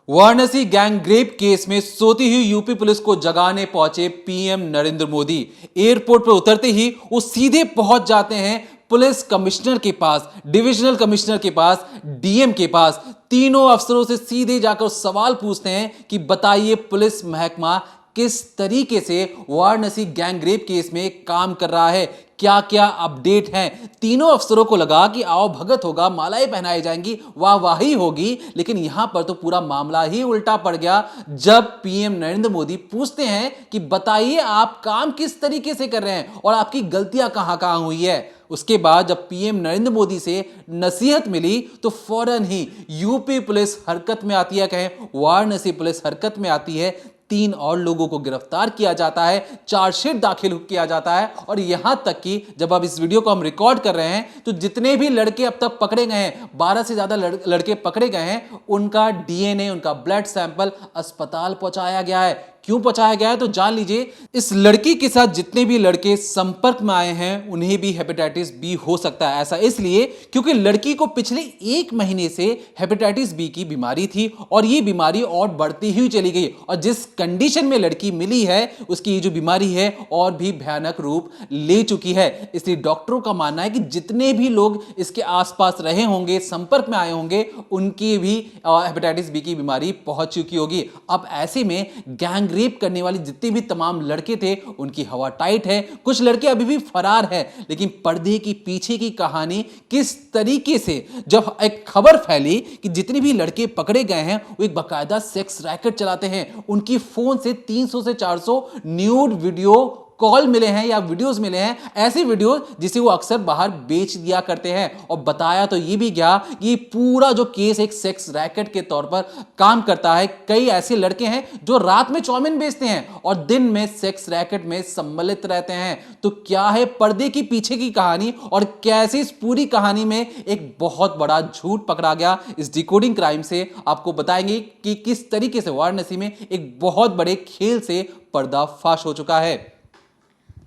Varanasi gangrape case में सोती हुई यूपी पुलिस को जगाने पहुंचे पीएम नरेंद्र मोदी। एयरपोर्ट पर उतरते ही वो सीधे पहुंच जाते हैं पुलिस कमिश्नर के पास, डिविजनल कमिश्नर के पास, डीएम के पास। तीनों अफसरों से सीधे जाकर सवाल पूछते हैं कि बताइए पुलिस महकमा किस तरीके से वाराणसी गैंगरेप केस में काम कर रहा है, क्या क्या अपडेट हैं। तीनों अफसरों को लगा कि आओ भगत होगा, मालाएं पहनाई जाएंगी, वाहवाही होगी, लेकिन यहां पर तो पूरा मामला ही उल्टा पड़ गया जब पीएम नरेंद्र मोदी पूछते हैं कि बताइए आप काम किस तरीके से कर रहे हैं और आपकी गलतियां कहां कहां हुई है। उसके बाद जब पीएम नरेंद्र मोदी से नसीहत मिली तो फौरन ही यूपी पुलिस हरकत में आती है, कहें वाराणसी पुलिस हरकत में आती है। 3 और लोगों को गिरफ्तार किया जाता है, चार्जशीट दाखिल किया जाता है और यहां तक कि जब अब इस वीडियो को हम रिकॉर्ड कर रहे हैं तो जितने भी लड़के अब तक पकड़े गए हैं, 12 से ज्यादा लड़के पकड़े गए हैं, उनका डीएनए, उनका ब्लड सैंपल अस्पताल पहुंचाया गया है। क्यों पहुंचाया गया है तो जान लीजिए। इस लड़की के साथ जितने भी लड़के संपर्क में आए हैं उन्हें भी हेपेटाइटिस बी हो सकता है। ऐसा इसलिए क्योंकि लड़की को पिछले 1 महीने से हेपेटाइटिस बी की बीमारी थी और ये बीमारी और बढ़ती हुई चली गई और जिस कंडीशन में लड़की मिली है उसकी जो बीमारी है और भी भयानक रूप ले चुकी है। इसलिए डॉक्टरों का मानना है कि जितने भी लोग इसके आसपास रहे होंगे, संपर्क में आए होंगे, उनकी भी हेपेटाइटिस बी की बीमारी पहुंच चुकी होगी। अब ऐसे में गैंग रेप करने वाले जितने भी तमाम लड़के थे उनकी हवा टाइट है। कुछ लड़के अभी भी फरार है, लेकिन पर्दे की पीछे की कहानी किस तरीके से, जब एक खबर फैली कि जितने भी लड़के पकड़े गए हैं वो एक बाकायदा सेक्स रैकेट चलाते हैं, उनकी फोन से 300 से 400 न्यूड वीडियो कॉल मिले हैं या वीडियोस मिले हैं, ऐसे वीडियो जिसे वो अक्सर बाहर बेच दिया करते हैं। और बताया तो ये भी गया कि पूरा जो केस एक सेक्स रैकेट के तौर पर काम करता है। कई ऐसे लड़के हैं जो रात में चाउमीन बेचते हैं और दिन में सेक्स रैकेट में सम्मिलित रहते हैं। तो क्या है पर्दे की पीछे की कहानी और कैसे इस पूरी कहानी में एक बहुत बड़ा झूठ पकड़ा गया, इस डिकोडिंग क्राइम से आपको बताएंगे कि किस तरीके से वाराणसी में एक बहुत बड़े खेल से पर्दाफाश हो चुका है।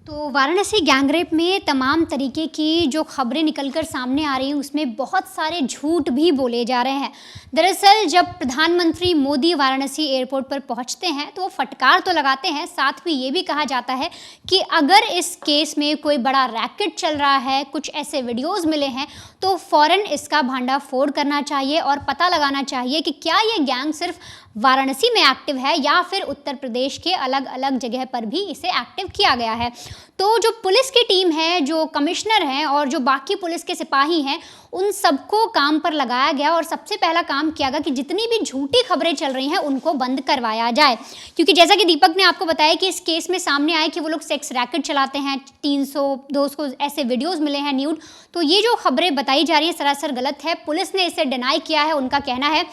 तो वाराणसी गैंगरेप में तमाम तरीके की जो खबरें निकलकर सामने आ रही हैं उसमें बहुत सारे झूठ भी बोले जा रहे हैं। दरअसल जब प्रधानमंत्री मोदी वाराणसी एयरपोर्ट पर पहुंचते हैं तो वो फटकार तो लगाते हैं, साथ में ये भी कहा जाता है कि अगर इस केस में कोई बड़ा रैकेट चल रहा है, कुछ ऐसे वीडियोस मिले हैं तो फ़ौरन इसका भांडाफोड़ करना चाहिए और पता लगाना चाहिए कि क्या ये गैंग सिर्फ वाराणसी में एक्टिव है या फिर उत्तर प्रदेश के अलग अलग जगह पर भी इसे एक्टिव किया गया है। तो जो पुलिस की टीम है, जो कमिश्नर हैं और जो बाकी पुलिस के सिपाही हैं, उन सबको काम पर लगाया गया और सबसे पहला काम किया गया कि जितनी भी झूठी खबरें चल रही हैं उनको बंद करवाया जाए। क्योंकि जैसा कि दीपक ने आपको बताया कि इस केस में सामने आए कि वो लोग सेक्स रैकेट चलाते हैं, 300-200 ऐसे वीडियोस मिले हैं न्यूड। तो ये जो खबरें बताई जा रही हैं सरासर गलत है। पुलिस ने इसे डिनाई किया है। उनका कहना है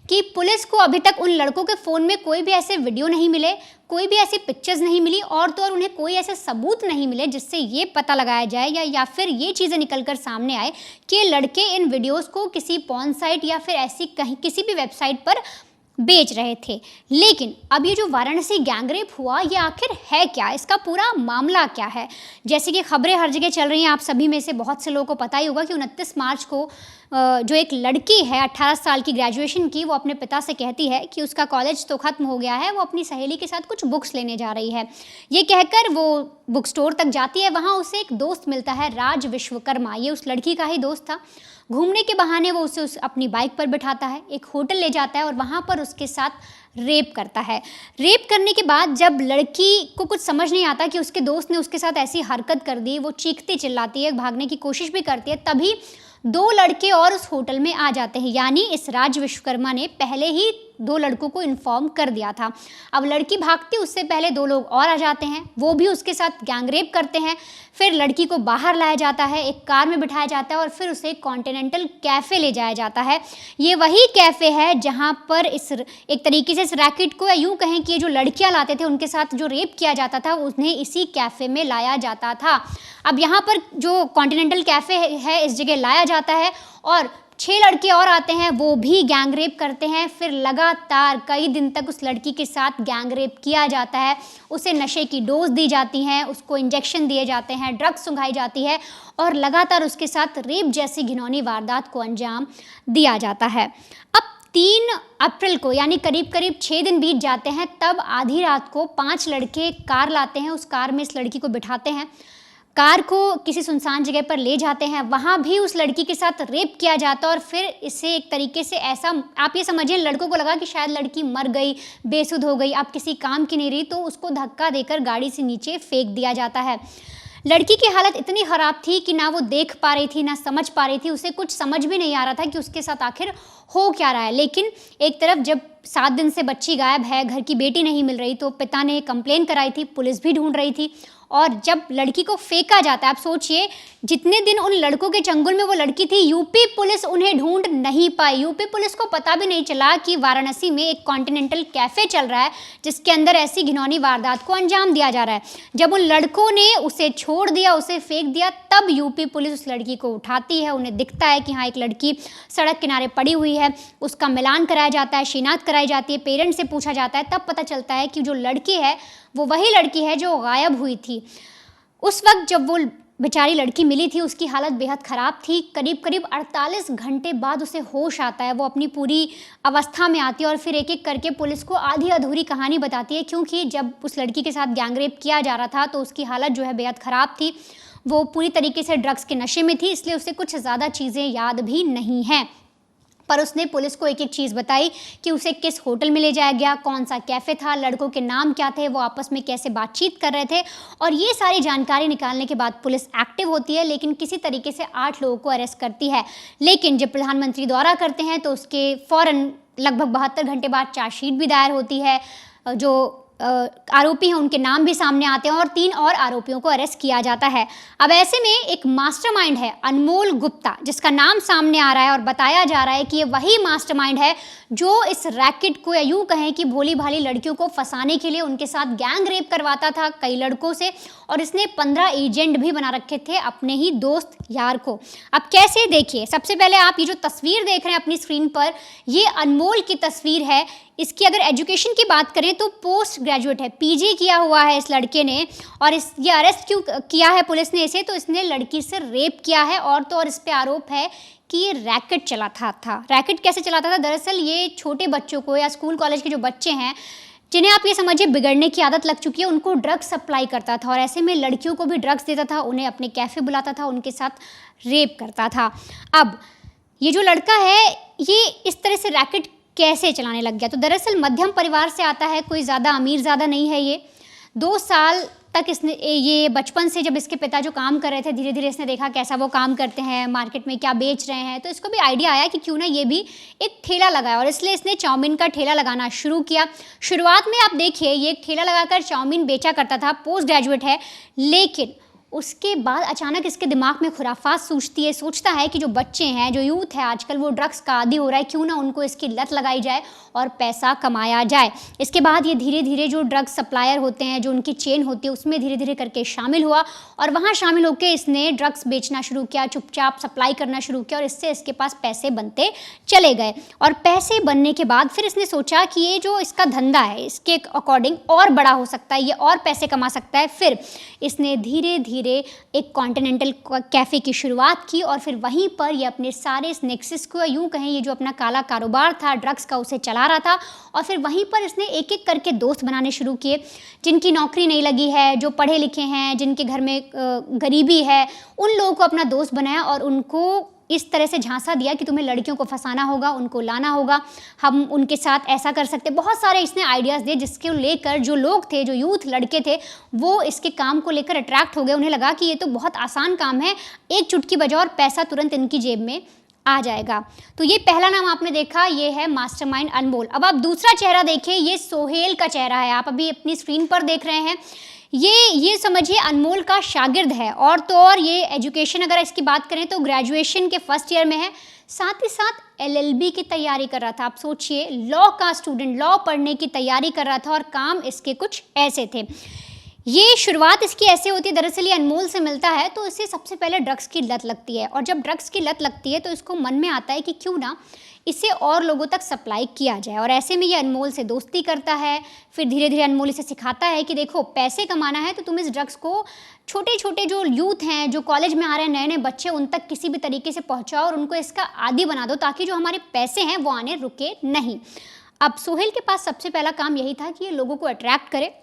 कि पुलिस को अभी तक उन लड़कों के फ़ोन में कोई भी ऐसे वीडियो नहीं मिले, कोई भी ऐसी पिक्चर्स नहीं मिली और तो और उन्हें कोई ऐसे सबूत नहीं मिले जिससे ये पता लगाया जाए या फिर ये चीज़ें निकलकर सामने आए कि लड़के इन वीडियोस को किसी पॉर्न साइट या फिर ऐसी कहीं किसी भी वेबसाइट पर बेच रहे थे। लेकिन अब ये जो वाराणसी गैंगरेप हुआ ये आखिर है क्या, इसका पूरा मामला क्या है। जैसे कि खबरें हर जगह चल रही हैं, आप सभी में से बहुत से लोगों को पता ही होगा कि 29 मार्च को जो एक लड़की है 18 साल की, ग्रेजुएशन की, वो अपने पिता से कहती है कि उसका कॉलेज तो ख़त्म हो गया है, वो अपनी सहेली के साथ कुछ बुक्स लेने जा रही है। ये कहकर वो बुक स्टोर तक जाती है। वहाँ उसे एक दोस्त मिलता है, राज विश्वकर्मा। ये उस लड़की का ही दोस्त था। घूमने के बहाने वो उसे अपनी बाइक पर बिठाता है, एक होटल ले जाता है और वहाँ पर उसके साथ रेप करता है। रेप करने के बाद जब लड़की को कुछ समझ नहीं आता कि उसके दोस्त ने उसके साथ ऐसी हरकत कर दी, वो चीखती चिल्लाती है, भागने की कोशिश भी करती है, तभी 2 लड़के और उस होटल में आ जाते हैं। यानी इस राज विश्वकर्मा ने पहले ही 2 लड़कों को इन्फॉर्म कर दिया था। अब लड़की भागती उससे पहले 2 लोग और आ जाते हैं, वो भी उसके साथ गैंगरेप करते हैं। फिर लड़की को बाहर लाया जाता है, एक कार में बिठाया जाता है और फिर उसे कॉन्टिनेंटल कैफ़े ले जाया जाता है। ये वही कैफ़े है जहाँ पर इस एक तरीके से इस रैकेट को, या यूँ कहें कि ये जो लड़कियाँ लाते थे उनके साथ जो रेप किया जाता था उन्हें इसी कैफ़े में लाया जाता था। अब यहाँ पर जो कॉन्टिनेंटल कैफ़े है इस जगह लाया जाता है और 6 लड़के और आते हैं, वो भी गैंगरेप करते हैं। फिर लगातार कई दिन तक उस लड़की के साथ गैंगरेप किया जाता है। उसे नशे की डोज दी जाती हैं, उसको इंजेक्शन दिए जाते हैं, ड्रग्स सुंघाई जाती है और लगातार उसके साथ रेप जैसी घिनौनी वारदात को अंजाम दिया जाता है। अब 3 अप्रैल को यानी करीब करीब 6 दिन बीत जाते हैं, तब आधी रात को 5 लड़के कार लाते हैं। उस कार में इस लड़की को बिठाते हैं, कार को किसी सुनसान जगह पर ले जाते हैं, वहाँ भी उस लड़की के साथ रेप किया जाता है और फिर इसे एक तरीके से ऐसा, आप ये समझिए, लड़कों को लगा कि शायद लड़की मर गई, बेसुध हो गई, अब किसी काम की नहीं रही, तो उसको धक्का देकर गाड़ी से नीचे फेंक दिया जाता है। लड़की की हालत इतनी ख़राब थी कि ना वो देख पा रही थी, ना समझ पा रही थी, उसे कुछ समझ भी नहीं आ रहा था कि उसके साथ आखिर हो क्या रहा है। लेकिन एक तरफ जब 7 दिन से बच्ची गायब है, घर की बेटी नहीं मिल रही, तो पिता ने कंप्लेन कराई थी, पुलिस भी ढूंढ रही थी। और जब लड़की को फेंका जाता है, आप सोचिए जितने दिन उन लड़कों के चंगुल में वो लड़की थी, यूपी पुलिस उन्हें ढूंढ नहीं पाई। यूपी पुलिस को पता भी नहीं चला कि वाराणसी में एक कॉन्टिनेंटल कैफ़े चल रहा है जिसके अंदर ऐसी घिनौनी वारदात को अंजाम दिया जा रहा है। जब उन लड़कों ने उसे छोड़ दिया, उसे फेंक दिया, तब यूपी पुलिस उस लड़की को उठाती है। उन्हें दिखता है कि हाँ, एक लड़की सड़क किनारे पड़ी हुई है, उसका मिलान कराया जाता है, शिनाख्त कराई जाती है, पेरेंट्स से पूछा जाता है, तब पता चलता है कि जो लड़की है वो वही लड़की है जो गायब हुई थी। उस वक्त जब वो बेचारी लड़की मिली थी, उसकी हालत बेहद ख़राब थी। करीब करीब 48 घंटे बाद उसे होश आता है, वो अपनी पूरी अवस्था में आती है और फिर एक एक करके पुलिस को आधी अधूरी कहानी बताती है, क्योंकि जब उस लड़की के साथ गैंगरेप किया जा रहा था तो उसकी हालत जो है बेहद ख़राब थी। वो पूरी तरीके से ड्रग्स के नशे में थी, इसलिए उसे कुछ ज़्यादा चीज़ें याद भी नहीं हैं। पर उसने पुलिस को एक एक चीज़ बताई कि उसे किस होटल में ले जाया गया, कौन सा कैफ़े था, लड़कों के नाम क्या थे, वो आपस में कैसे बातचीत कर रहे थे। और ये सारी जानकारी निकालने के बाद पुलिस एक्टिव होती है, लेकिन किसी तरीके से 8 लोगों को अरेस्ट करती है। लेकिन जब प्रधानमंत्री दौरा करते हैं तो उसके फ़ौरन लगभग 72 घंटे बाद चार्जशीट भी दायर होती है। जो आरोपी हैं उनके नाम भी सामने आते हैं और 3 और आरोपियों को अरेस्ट किया जाता है। अब ऐसे में एक मास्टरमाइंड है अनमोल गुप्ता, जिसका नाम सामने आ रहा है और बताया जा रहा है कि ये वही मास्टरमाइंड है जो इस रैकेट को, या यूँ कहें कि भोली भाली लड़कियों को फंसाने के लिए उनके साथ गैंग रेप करवाता था कई लड़कों से, और इसने 15 एजेंट भी बना रखे थे अपने ही दोस्त यार को। अब कैसे, देखिए, सबसे पहले आप ये जो तस्वीर देख रहे हैं अपनी स्क्रीन पर, ये अनमोल की तस्वीर है। इसकी अगर एजुकेशन की बात करें तो पोस्ट ग्रेजुएट है, पीजी किया हुआ है इस लड़के ने। और ये अरेस्ट क्यों किया है पुलिस ने इसे, तो इसने लड़की से रेप किया है, और तो और इस पे आरोप है कि ये रैकेट चलाता था। रैकेट कैसे चलाता था? दरअसल ये छोटे बच्चों को, या स्कूल कॉलेज के जो बच्चे हैं जिन्हें आप ये समझिए बिगड़ने की आदत लग चुकी है, उनको ड्रग्स सप्लाई करता था, और ऐसे में लड़कियों को भी ड्रग्स देता था, उन्हें अपने कैफ़े बुलाता था, उनके साथ रेप करता था। अब ये जो लड़का है ये इस तरह से रैकेट कैसे चलाने लग गया? तो दरअसल मध्यम परिवार से आता है, कोई ज़्यादा अमीर ज़्यादा नहीं है ये। 2 साल तक इसने, ये बचपन से जब इसके पिता जो काम कर रहे थे, धीरे धीरे इसने देखा कैसा वो काम करते हैं, मार्केट में क्या बेच रहे हैं, तो इसको भी आइडिया आया कि क्यों ना ये भी एक ठेला लगाए, और इसलिए इसने चाउमीन का ठेला लगाना शुरू किया। शुरुआत में आप देखिए ये एक ठेला लगाकर चाउमीन बेचा करता था, पोस्ट ग्रेजुएट है, लेकिन उसके बाद अचानक इसके दिमाग में खुराफात सूझती है। सोचता है कि जो बच्चे हैं, जो यूथ है आजकल, वो ड्रग्स का आदी हो रहा है, क्यों ना उनको इसकी लत लगाई जाए और पैसा कमाया जाए। इसके बाद ये धीरे धीरे जो ड्रग्स सप्लायर होते हैं, जो उनकी चेन होती है, उसमें धीरे धीरे करके शामिल हुआ, और वहाँ शामिल होकर इसने ड्रग्स बेचना शुरू किया, चुपचाप सप्लाई करना शुरू किया, और इससे इसके पास पैसे बनते चले गए। और पैसे बनने के बाद फिर इसने सोचा कि ये जो इसका धंधा है, इसके अकॉर्डिंग और बड़ा हो सकता है, ये और पैसे कमा सकता है। फिर इसने धीरे धीरे एक कॉन्टिनेंटल कैफ़े की शुरुआत की, और फिर वहीं पर ये अपने सारे इस नेक्सस को, यूँ कहें ये जो अपना काला कारोबार था ड्रग्स का, उसे चला रहा था। और फिर वहीं पर इसने एक एक करके दोस्त बनाने शुरू किए, जिनकी नौकरी नहीं लगी है, जो पढ़े लिखे हैं, जिनके घर में गरीबी है, उन लोगों को अपना दोस्त बनाया और उनको इस तरह से झांसा दिया कि तुम्हें लड़कियों को फंसाना होगा, उनको लाना होगा, हम उनके साथ ऐसा कर सकते। बहुत सारे इसने आइडियाज़ दिए, जिसके लेकर जो लोग थे, जो यूथ लड़के थे, वो इसके काम को लेकर अट्रैक्ट हो गए। उन्हें लगा कि ये तो बहुत आसान काम है, एक चुटकी बजाओ और पैसा तुरंत इनकी जेब में आ जाएगा। तो ये पहला नाम आपने देखा, ये है मास्टरमाइंड अनमोल। अब आप दूसरा चेहरा देखिए, ये सोहेल का चेहरा है, आप अभी अपनी स्क्रीन पर देख रहे हैं। ये समझिए अनमोल का शागिर्द है, और तो और ये एजुकेशन अगर इसकी बात करें तो ग्रेजुएशन के फर्स्ट ईयर में है, साथ ही साथ LLB की तैयारी कर रहा था। आप सोचिए, लॉ का स्टूडेंट, लॉ पढ़ने की तैयारी कर रहा था, और काम इसके कुछ ऐसे थे। ये शुरुआत इसकी ऐसे होती है, दरअसल ये अनमोल से मिलता है तो इसे सबसे पहले ड्रग्स की लत लगती है, और जब ड्रग्स की लत लगती है तो इसको मन में आता है कि क्यों ना इसे और लोगों तक सप्लाई किया जाए। और ऐसे में ये अनमोल से दोस्ती करता है, फिर धीरे धीरे अनमोल इसे सिखाता है कि देखो पैसे कमाना है तो तुम इस ड्रग्स को छोटे छोटे जो यूथ हैं, जो कॉलेज में आ रहे हैं नए नए बच्चे, उन तक किसी भी तरीके से पहुंचाओ और उनको इसका आदी बना दो, ताकि जो हमारे पैसे हैं वो आने रुके नहीं। अब सोहेल के पास सबसे पहला काम यही था कि ये लोगों को अट्रैक्ट करे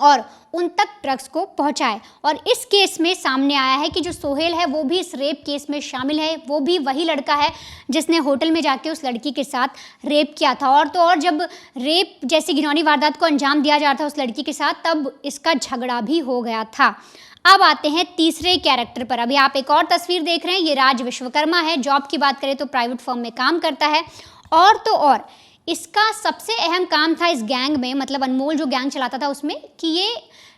और उन तक ड्रग्स को पहुंचाए। और इस केस में सामने आया है कि जो सोहेल है वो भी इस रेप केस में शामिल है। वो भी वही लड़का है जिसने होटल में जाके उस लड़की के साथ रेप किया था। और तो और जब रेप जैसी घिनौनी वारदात को अंजाम दिया जा रहा था उस लड़की के साथ, तब इसका झगड़ा भी हो गया था। अब आते हैं तीसरे कैरेक्टर पर। अभी आप एक और तस्वीर देख रहे हैं, ये राज विश्वकर्मा है। जॉब की बात करें तो प्राइवेट फर्म में काम करता है। और तो और इसका सबसे अहम काम था इस गैंग में, मतलब अनमोल जो गैंग चलाता था उसमें, कि ये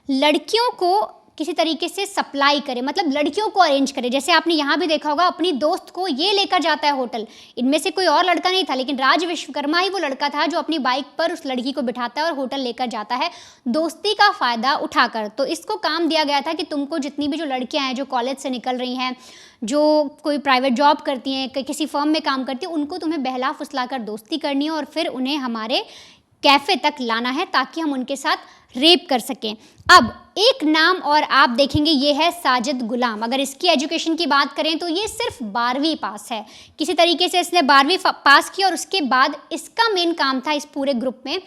लड़कियों को किसी तरीके से सप्लाई करे, मतलब लड़कियों को अरेंज करे। जैसे आपने यहाँ भी देखा होगा, अपनी दोस्त को ये लेकर जाता है होटल। इनमें से कोई और लड़का नहीं था, लेकिन राज विश्वकर्मा ही वो लड़का था जो अपनी बाइक पर उस लड़की को बिठाता है और होटल लेकर जाता है, दोस्ती का फ़ायदा उठाकर। तो इसको काम दिया गया था कि तुमको जितनी भी जो लड़कियाँ हैं जो कॉलेज से निकल रही हैं, जो कोई प्राइवेट जॉब करती हैं, किसी फर्म में काम करती हैं, उनको तुम्हें बहला फुसला कर दोस्ती करनी है और फिर उन्हें हमारे कैफ़े तक लाना है ताकि हम उनके साथ रेप कर सकें। अब एक नाम और आप देखेंगे, ये है साजिद गुलाम। अगर इसकी एजुकेशन की बात करें तो ये सिर्फ 12वीं पास है। किसी तरीके से इसने 12वीं पास की और उसके बाद इसका मेन काम था इस पूरे ग्रुप में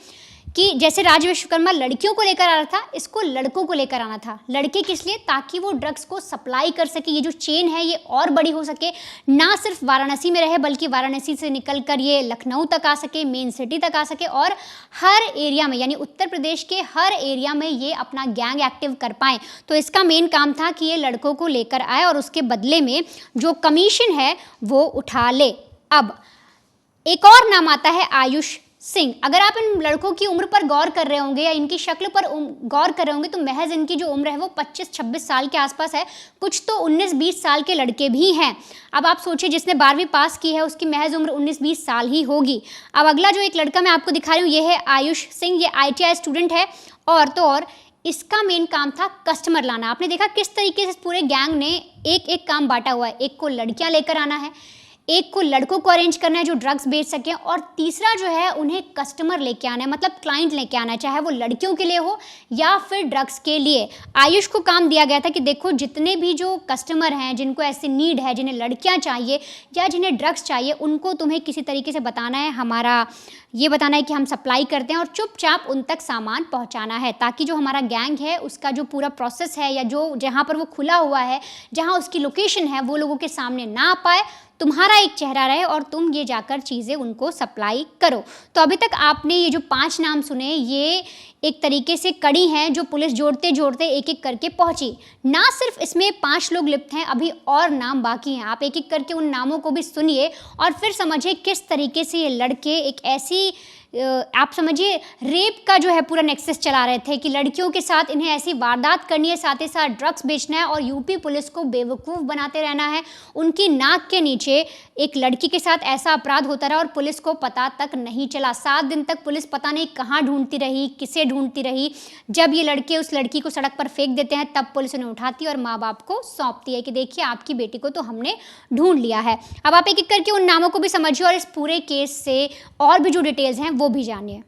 कि जैसे राज विश्वकर्मा लड़कियों को लेकर आ रहा था, इसको लड़कों को लेकर आना था। लड़के किस लिए? ताकि वो ड्रग्स को सप्लाई कर सके, ये जो चेन है ये और बड़ी हो सके, ना सिर्फ वाराणसी में रहे बल्कि वाराणसी से निकल कर ये लखनऊ तक आ सके, मेन सिटी तक आ सके और हर एरिया में, यानी उत्तर प्रदेश के हर एरिया में ये अपना गैंग एक्टिव कर पाएँ। तो इसका मेन काम था कि ये लड़कों को लेकर आए और उसके बदले में जो कमीशन है वो उठा ले। अब एक और नाम आता है आयुष सिंह। अगर आप इन लड़कों की उम्र पर गौर कर रहे होंगे या इनकी शक्ल पर गौर कर रहे होंगे तो महज इनकी जो उम्र है वो 25-26 साल के आसपास है। कुछ तो 19-20 साल के लड़के भी हैं। अब आप सोचिए, जिसने 12वीं पास की है उसकी महज उम्र 19-20 साल ही होगी। अब अगला जो एक लड़का मैं आपको दिखा रही हूँ, ये है आयुष सिंह। ये ITI स्टूडेंट है और तो और इसका मेन काम था कस्टमर लाना। आपने देखा किस तरीके से पूरे गैंग ने एक एक काम बांटा हुआ है। एक को लड़कियां लेकर आना है, एक को लड़कों को अरेंज करना है जो ड्रग्स बेच सकें, और तीसरा जो है उन्हें कस्टमर लेके आना है, मतलब क्लाइंट लेके आना है, चाहे वो लड़कियों के लिए हो या फिर ड्रग्स के लिए। आयुष को काम दिया गया था कि देखो जितने भी जो कस्टमर हैं जिनको ऐसी नीड है, जिन्हें लड़कियां चाहिए या जिन्हें ड्रग्स चाहिए, उनको तुम्हें किसी तरीके से बताना है, हमारा ये बताना है कि हम सप्लाई करते हैं और चुपचाप उन तक सामान पहुंचाना है, ताकि जो हमारा गैंग है उसका जो पूरा प्रोसेस है या जो जहां पर वो खुला हुआ है, जहां उसकी लोकेशन है, वो लोगों के सामने ना आ पाए, तुम्हारा एक चेहरा रहे और तुम ये जाकर चीज़ें उनको सप्लाई करो। तो अभी तक आपने ये जो 5 नाम सुने, ये एक तरीके से कड़ी हैं जो पुलिस जोड़ते जोड़ते एक एक करके पहुंची। ना सिर्फ इसमें 5 लोग लिप्त हैं, अभी और नाम बाकी हैं। आप एक एक करके उन नामों को भी सुनिए और फिर समझिए किस तरीके से ये लड़के एक ऐसी आप समझिए रेप का जो है पूरा नेक्सस चला रहे थे कि लड़कियों के साथ इन्हें ऐसी वारदात करनी है, साथ ही साथ ड्रग्स बेचना है और यूपी पुलिस को बेवकूफ़ बनाते रहना है। उनकी नाक के नीचे एक लड़की के साथ ऐसा अपराध होता रहा और पुलिस को पता तक नहीं चला। 7 दिन तक पुलिस पता नहीं कहाँ ढूंढती रही, किसे ढूंढती रही। जब ये लड़के उस लड़की को सड़क पर फेंक देते हैं तब पुलिस उन्हें उठाती है और माँ बाप को सौंपती है कि देखिए आपकी बेटी को तो हमने ढूंढ लिया है। अब आप एक एक करके उन नामों को भी समझिए और इस पूरे केस से और भी जो डिटेल्स हैं वो भी जानिए।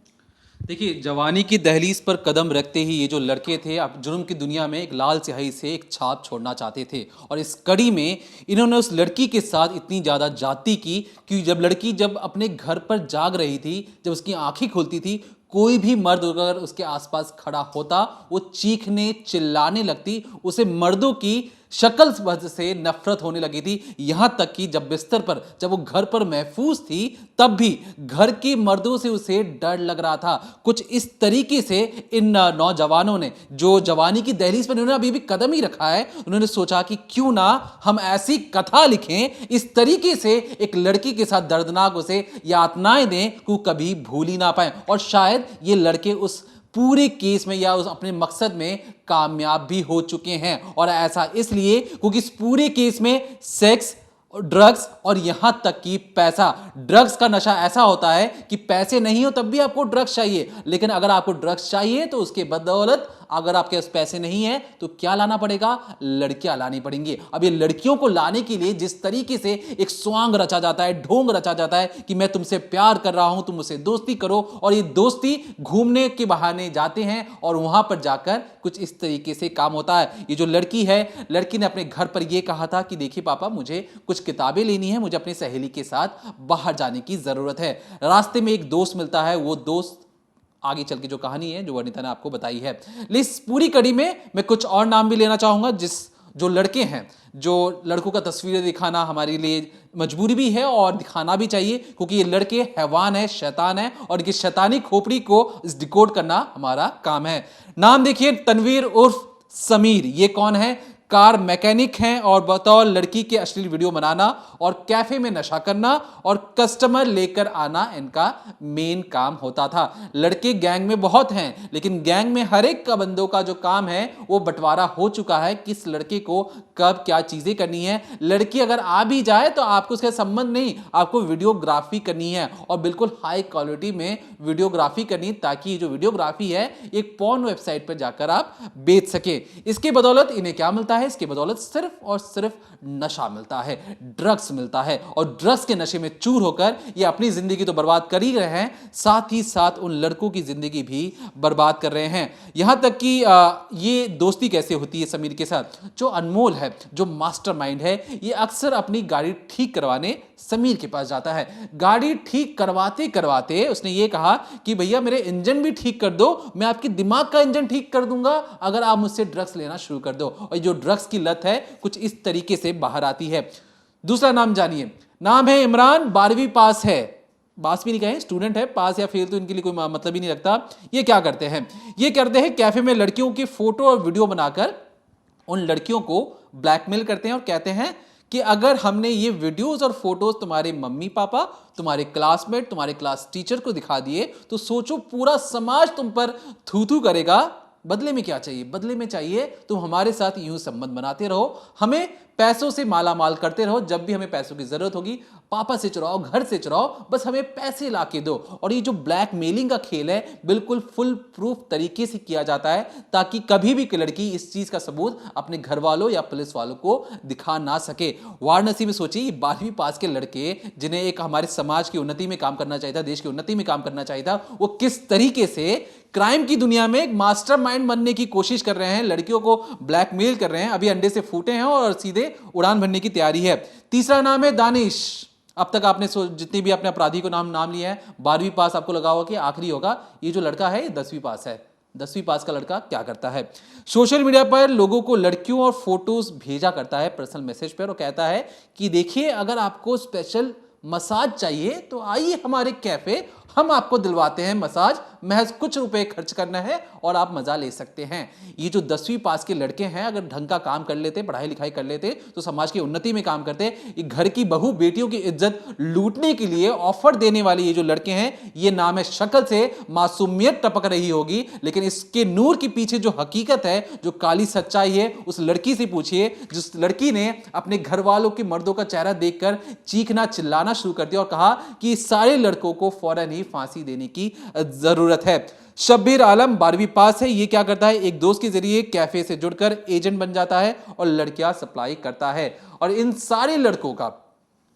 देखिए, जवानी की दहलीज पर कदम रखते ही ये जो लड़के थे अब जुर्म की दुनिया में एक लाल स्याही से एक छाप छोड़ना चाहते थे। और इस कड़ी में इन्होंने उस लड़की के साथ इतनी ज़्यादा जाती की कि जब लड़की जब अपने घर पर जाग रही थी, जब उसकी आंखें खुलती थी, कोई भी मर्द अगर उसके आसपास खड़ा होता वो चीखने चिल्लाने लगती। उसे मर्दों की शक्ल से नफरत होने लगी थी। यहाँ तक कि जब बिस्तर पर, जब वो घर पर महफूज थी, तब भी घर के मर्दों से उसे डर लग रहा था। कुछ इस तरीके से इन नौजवानों ने, जो जवानी की दहलीज पर उन्होंने अभी भी कदम ही रखा है, उन्होंने सोचा कि क्यों ना हम ऐसी कथा लिखें, इस तरीके से एक लड़की के साथ दर्दनाक उसे यातनाएं दें कि वो कभी भूल ही ना पाए। और शायद ये लड़के उस पूरे केस में या उस अपने मकसद में कामयाब भी हो चुके हैं। और ऐसा इसलिए क्योंकि इस पूरे केस में सेक्स, ड्रग्स और यहां तक कि पैसा, ड्रग्स का नशा ऐसा होता है कि पैसे नहीं हो तब भी आपको ड्रग्स चाहिए, लेकिन अगर आपको ड्रग्स चाहिए तो उसके बदौलत अगर आपके पास पैसे नहीं है तो क्या लाना पड़ेगा, लड़कियां लानी पड़ेंगी। अब ये लड़कियों को लाने के लिए जिस तरीके से एक स्वांग रचा जाता है, ढोंग रचा जाता है कि मैं तुमसे प्यार कर रहा हूं, तुम मुझसे दोस्ती करो, और ये दोस्ती घूमने के बहाने जाते हैं और वहां पर जाकर कुछ इस तरीके से काम होता है। ये जो लड़की है, लड़की ने अपने घर पर यह कहा था कि देखिए पापा, मुझे कुछ किताबें लेनी है, मुझे अपनी सहेली के साथ बाहर जाने की जरूरत है। रास्ते में एक दोस्त मिलता है, वो दोस्त आगे चल के जो कहानी है, जो वर्णिता ने आपको बताई है। लेकिन इस पूरी कड़ी में मैं कुछ और नाम भी लेना चाहूंगा, जो लड़के हैं, जो लड़कों का तस्वीरें दिखाना हमारे लिए मजबूरी भी है और दिखाना भी चाहिए, क्योंकि ये लड़के हैवान है, शैतान है, और इनकी शैतानी खोपड़ी को डिकोड करना हमारा काम है। नाम देखिए, तनवीर उर्फ समीर। ये कौन है? कार मैकेनिक हैं और बतौर लड़की के अश्लील वीडियो बनाना और कैफे में नशा करना और कस्टमर लेकर आना इनका मेन काम होता था। लड़के गैंग में बहुत हैं, लेकिन गैंग में हर एक का बंदों का जो काम है वो बंटवारा हो चुका है, किस लड़के को कब क्या चीजें करनी है। लड़की अगर आ भी जाए तो आपको उसका संबंध नहीं, आपको वीडियोग्राफी करनी है और बिल्कुल हाई क्वालिटी में वीडियोग्राफी करनी, ताकि जो वीडियोग्राफी है एक पॉर्न वेबसाइट पर जाकर आप बेच सके। इसके बदौलत इन्हें क्या मिलता है? इसके बदौलत सिर्फ और सिर्फ नशा मिलता है, ड्रग्स मिलता है, और ड्रग्स के नशे में चूर होकर ये अपनी जिंदगी तो बर्बाद कर ही रहे हैं, साथ ही साथ उन लड़कों की जिंदगी भी बर्बाद कर रहे हैं। यहां तक कि ये दोस्ती कैसे होती है समीर के साथ? जो अनमोल है, जो मास्टरमाइंड है, ये अक्सर अपनी गाड़ी ठीक करवाने समीर के पास जाता है। गाड़ी ठीक करवाते करवाते उसने ये कहा कि भैया मेरे इंजन भी ठीक कर दो, मैं आपके दिमाग का इंजन ठीक कर दूंगा अगर आप मुझसे ड्रग्स लेना शुरू कर दो। और जो ड्रग्स की लत है कुछ इस तरीके से बाहर आती है। दूसरा नाम जानिए, नाम है इमरान, 12वीं पास है। पास भी नहीं कहें, स्टूडेंट है, पास या फेल तो इनके लिए कोई मतलब ही नहीं रखता। ये क्या करते हैं? ये करते हैं कैफे में लड़कियों की फोटो और वीडियो बनाकर उन लड़कियों को ब्लैकमेल करते हैं और कहते हैं कि अगर हमने ये वीडियोस और फोटोज तुम्हारे मम्मी पापा, तुम्हारे क्लासमेट, तुम्हारे क्लास टीचर को दिखा दिए तो सोचो पूरा समाज तुम पर थू थू करेगा। बदले में क्या चाहिए? बदले में चाहिए तुम हमारे साथ यूं संबंध बनाते रहो, हमें पैसों से माला माल करते रहो, जब भी हमें पैसों की जरूरत होगी पापा से चुराओ, घर से चुराओ, बस हमें पैसे ला के दो। और ये जो ब्लैकमेलिंग का खेल है बिल्कुल फुल प्रूफ तरीके से किया जाता है, ताकि कभी भी कोई लड़की इस चीज का सबूत अपने घर वालों या पुलिस वालों को दिखा ना सके। वाराणसी में सोचिए 12वीं पास के लड़के, जिन्हें एक हमारे समाज की उन्नति में काम करना चाहिए था, देश की उन्नति में काम करना चाहिए था, वो किस तरीके से क्राइम की दुनिया में एक मास्टरमाइंड बनने की कोशिश कर रहे हैं, लड़कियों को ब्लैकमेल कर रहे हैं। अभी अंडे से फूटे हैं और सीधे उड़ान भरने की तैयारी है। तीसरा नाम है दानिश। अब तक आपने जितने भी अपने अपराधी को नाम लिया है, 12वीं पास आपको लगा होगा कि आखिरी होगा। ये जो लड़का है 10वीं पास है। 10वीं पास का लड़का क्या करता है? सोशल मीडिया पर लोगों को लड़कियों और फोटोज भेजा करता है पर्सनल मैसेज पर, और कहता है कि देखिए अगर आपको स्पेशल मसाज चाहिए तो आइए हमारे कैफे, हम आपको दिलवाते हैं मसाज, महज कुछ रुपए खर्च करना है और आप मजा ले सकते हैं। ये जो 10वीं पास के लड़के हैं अगर ढंग का काम कर लेते, पढ़ाई लिखाई कर लेते तो समाज की उन्नति में काम करते। ये घर की बहू बेटियों की इज्जत लूटने के लिए ऑफर देने वाले ये जो लड़के हैं, ये नाम है शक्ल से मासूमियत टपक रही होगी, लेकिन इसके नूर के पीछे जो हकीकत है, जो काली सच्चाई है, उस लड़की से पूछिए जिस लड़की ने अपने घर वालों के मर्दों का चेहरा देखकर चीखना चिल्लाना शुरू कर दिया और कहा कि सारे लड़कों को फौरन ही फांसी देने की जरूरत है। शब्बीर आलम 12वीं पास है। ये क्या करता है? एक दोस्त के जरिए कैफे से जुड़कर एजेंट बन जाता है और लड़कियां सप्लाई करता है। और इन सारे लड़कों का,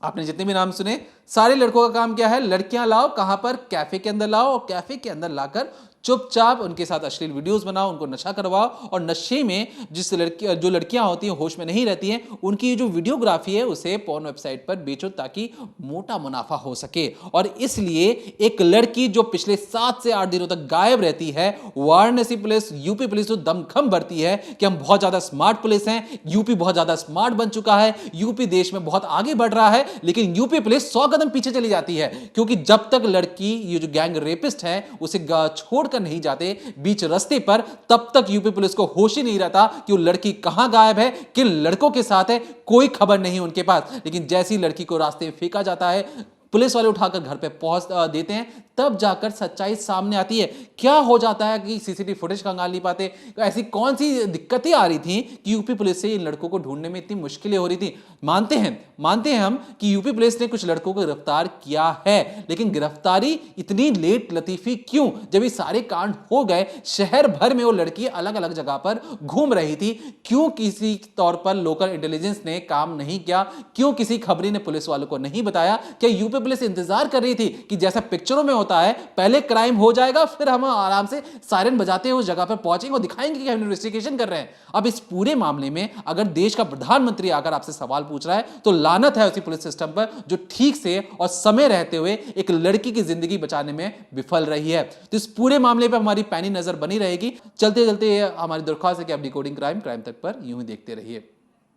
आपने जितने भी नाम सुने, सारे लड़कों का काम क्या है? लड़कियां लाओ, कहां पर? कैफे के अंदर लाओ, और कैफे के अंदर लाकर चुपचाप उनके साथ अश्लील वीडियोस बनाओ, उनको नशा करवाओ, और नशे में जो लड़कियां होती हैं होश में नहीं रहती हैं, उनकी जो वीडियोग्राफी है उसे पॉर्न वेबसाइट पर बेचो ताकि मोटा मुनाफा हो सके। और इसलिए एक लड़की जो पिछले 7 से 8 दिनों तक गायब रहती है, वाराणसी पुलिस, यूपी पुलिस तो दमखम भरती है कि हम बहुत ज्यादा स्मार्ट पुलिस हैं, यूपी बहुत ज्यादा स्मार्ट बन चुका है, यूपी देश में बहुत आगे बढ़ रहा है। लेकिन यूपी पुलिस 100 कदम पीछे चली जाती है, क्योंकि जब तक लड़की, ये जो गैंग रेपिस्ट है, उसे छोड़ कर नहीं जाते बीच रास्ते पर, तब तक यूपी पुलिस को होश ही नहीं रहता कि वो लड़की कहां गायब है, किन लड़कों के साथ है, कोई खबर नहीं उनके पास। लेकिन जैसी लड़की को रास्ते में फेंका जाता है, पुलिस वाले उठाकर घर पे पहुंच देते हैं, तब जाकर सच्चाई सामने आती है। क्या हो जाता है कि सीसीटीवी फुटेज खंगाल नहीं पाते, ऐसी कौन सी दिक्कतें आ रही थी कि यूपी पुलिस से इन लड़कों को ढूंढने में इतनी मुश्किलें हो रही थी। मानते हैं हम कि यूपी पुलिस ने कुछ लड़कों को गिरफ्तार किया है, लेकिन गिरफ्तारी इतनी लेट लतीफी क्यों? जब ये सारे कांड हो गए, शहर भर में वो लड़की अलग अलग जगह पर घूम रही थी, क्यों किसी तौर पर लोकल इंटेलिजेंस ने काम नहीं किया? क्यों किसी खबरी ने पुलिस वालों को नहीं बताया? क्या यूपी पुलिस इंतजार कर रही थी कि जैसा पिक्चरों में होता है, पहले क्राइम हो जाएगा, फिर हम आराम से सायरन बजाते हुए उस जगह पर पहुंचेंगे और दिखाएंगे कि हम इन्वेस्टिगेशन कर रहे हैं? अब इस पूरे मामले में अगर देश का प्रधानमंत्री आकर आपसे सवाल पूछ रहा है, तो लानत है उसी पुलिस सिस्टम पर जो ठीक से और समय रहते हुए एक लड़की की जिंदगी बचाने में विफल रही है। तो इस पूरे मामले पर हमारी पैनी नजर बनी रहेगी। चलते चलते हमारी दरख्वास्त है कि आप डिकोडिंग क्राइम तक पर यूं ही देखते रहिए।